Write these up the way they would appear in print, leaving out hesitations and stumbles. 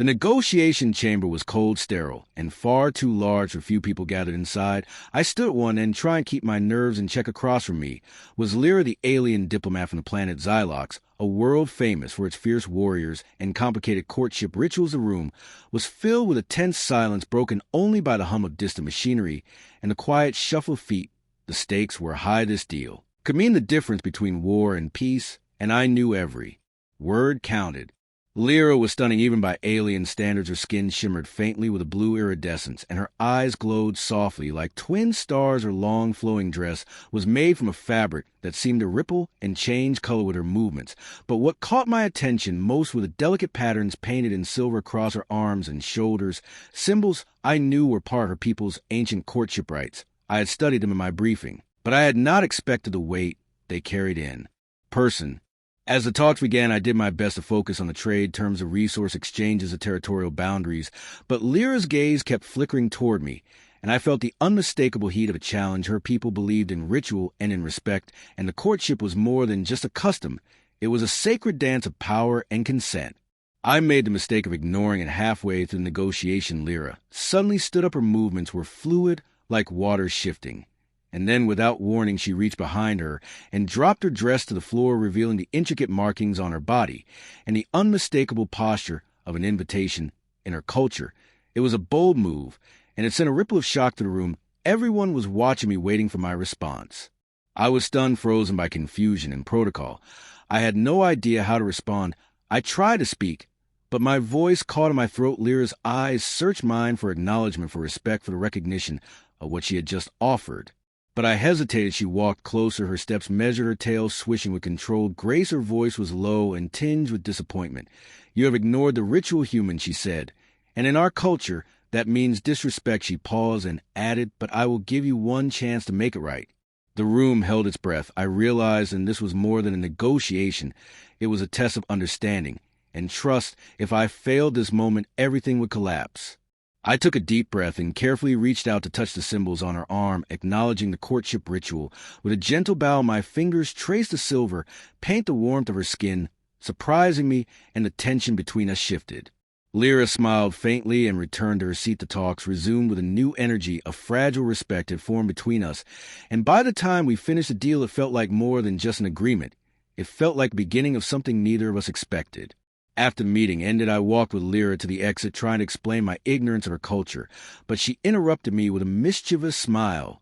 The negotiation chamber was cold, sterile, and far too large for few people gathered inside. I stood at one end, trying to keep my nerves in check. Across from me was Lyra, the alien diplomat from the planet Xylox, a world famous for its fierce warriors and complicated courtship rituals. The room was filled with a tense silence broken only by the hum of distant machinery and the quiet shuffle of feet. The stakes were high. This deal could mean the difference between war and peace, and I knew every word counted. Lyra was stunning even by alien standards. Her skin shimmered faintly with a blue iridescence, and her eyes glowed softly like twin stars. Her long, flowing dress was made from a fabric that seemed to ripple and change color with her movements. But what caught my attention most were the delicate patterns painted in silver across her arms and shoulders, symbols I knew were part of her people's ancient courtship rites. I had studied them in my briefing, but I had not expected the weight they carried in person. As the talks began, I did my best to focus on the trade, terms of resource exchanges, and territorial boundaries, but Lyra's gaze kept flickering toward me, and I felt the unmistakable heat of a challenge. Her people believed in ritual and in respect, and the courtship was more than just a custom. It was a sacred dance of power and consent. I made the mistake of ignoring it halfway through the negotiation. Lyra suddenly stood up. Her movements were fluid, like water shifting. And then, without warning, she reached behind her and dropped her dress to the floor, revealing the intricate markings on her body and the unmistakable posture of an invitation in her culture. It was a bold move, and it sent a ripple of shock through the room. Everyone was watching me, waiting for my response. I was stunned, frozen by confusion and protocol. I had no idea how to respond. I tried to speak, but my voice caught in my throat. Lyra's eyes searched mine for acknowledgement, for respect, for the recognition of what she had just offered. But I hesitated. She walked closer. Her steps measured, her tail swishing with controlled grace. Her voice was low and tinged with disappointment. "You have ignored the ritual, human," she said. "And in our culture, that means disrespect." She paused and added, "But I will give you one chance to make it right." The room held its breath. I realized, and this was more than a negotiation. It was a test of understanding and trust. If I failed this moment, everything would collapse. I took a deep breath and carefully reached out to touch the symbols on her arm, acknowledging the courtship ritual. With a gentle bow, my fingers traced the silver, paint the warmth of her skin, surprising me, and the tension between us shifted. Lyra smiled faintly and returned to her seat. The talks resumed with a new energy. A fragile respect had formed between us, and by the time we finished the deal, it felt like more than just an agreement. It felt like the beginning of something neither of us expected. After the meeting ended, I walked with Lyra to the exit, trying to explain my ignorance of her culture, but she interrupted me with a mischievous smile,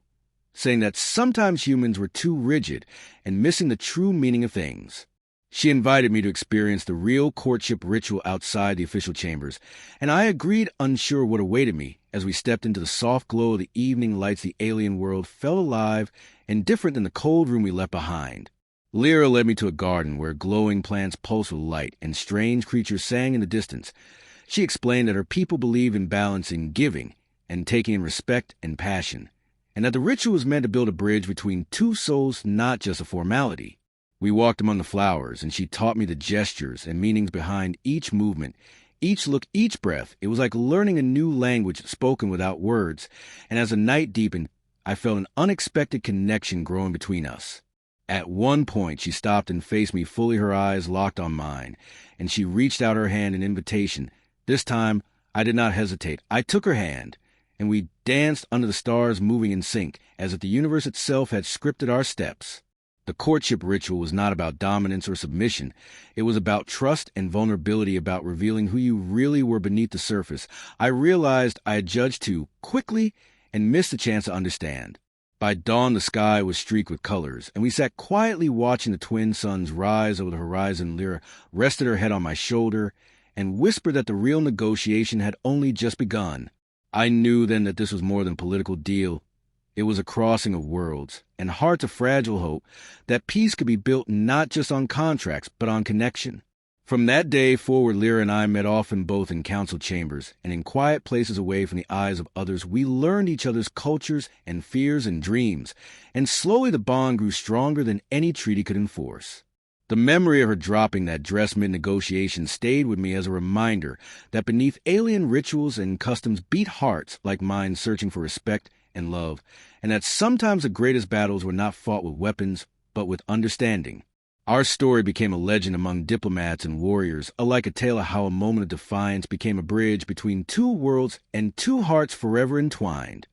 saying that sometimes humans were too rigid and missing the true meaning of things. She invited me to experience the real courtship ritual outside the official chambers, and I agreed, unsure what awaited me. As we stepped into the soft glow of the evening lights, the alien world felt alive and different than the cold room we left behind. Lyra led me to a garden where glowing plants pulsed with light and strange creatures sang in the distance. She explained that her people believed in balancing giving and taking in respect and passion, and that the ritual was meant to build a bridge between two souls, not just a formality. We walked among the flowers, and she taught me the gestures and meanings behind each movement, each look, each breath. It was like learning a new language spoken without words, and as the night deepened, I felt an unexpected connection growing between us. At one point, she stopped and faced me fully, her eyes locked on mine, and she reached out her hand in invitation. This time, I did not hesitate. I took her hand, and we danced under the stars, moving in sync, as if the universe itself had scripted our steps. The courtship ritual was not about dominance or submission. It was about trust and vulnerability, about revealing who you really were beneath the surface. I realized I had judged too quickly and missed the chance to understand. By dawn, the sky was streaked with colors, and we sat quietly watching the twin suns rise over the horizon. Lyra rested her head on my shoulder and whispered that the real negotiation had only just begun. I knew then that this was more than a political deal. It was a crossing of worlds and hearts of fragile hope, that peace could be built not just on contracts, but on connection. From that day forward, Lyra and I met often, both in council chambers and in quiet places away from the eyes of others. We learned each other's cultures and fears and dreams, and slowly the bond grew stronger than any treaty could enforce. The memory of her dropping that dress mid-negotiation stayed with me as a reminder that beneath alien rituals and customs beat hearts like mine, searching for respect and love, and that sometimes the greatest battles were not fought with weapons, but with understanding. Our story became a legend among diplomats and warriors, like a tale of how a moment of defiance became a bridge between two worlds and two hearts forever entwined.